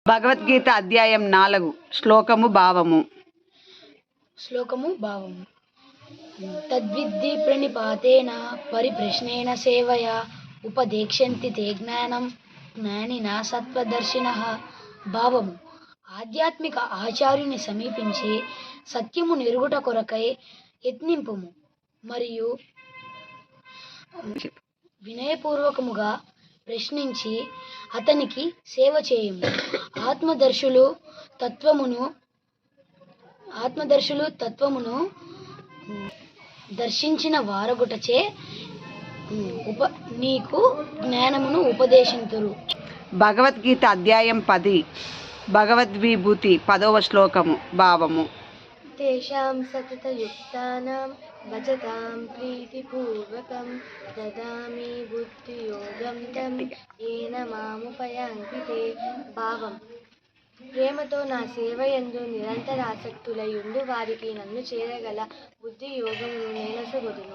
భగవద్గీత అధ్యాయం 4 శ్లోకము భావము. తద్విద్ధి ప్రణిపాతేన పరిప్రశ్నేన సేవయా ఉపదేక్ష్యంతి తే జ్ఞానం జ్ఞానినా సత్వదర్శినః. భావము: ఆధ్యాత్మిక ఆచార్యుని సమీపించి సత్యము నెరుగుట కొరకై యత్నింపుము మరియు వినయపూర్వకముగా ప్రశ్నించి అతనికి సేవ చేయుము. ఆత్మదర్శులు తత్వమును దర్శించిన వారగుటచే నీకు జ్ఞానమును ఉపదేశింతురు. భగవద్గీత అధ్యాయం 10 భగవద్విభూతి 10వ శ్లోకము భావము. తేషాం సతతయుక్తానాం భజతాం ప్రీతిపూర్వకం దదామి బుద్ధియోగం తం ఏన మాముపయాంతి తే. భావం: ప్రేమతో నా సేవయందు నిరంతర ఆసక్తులై ఉండు వారికి నన్ను చేరగల బుద్ధి యోగమును నేనొసగుదును.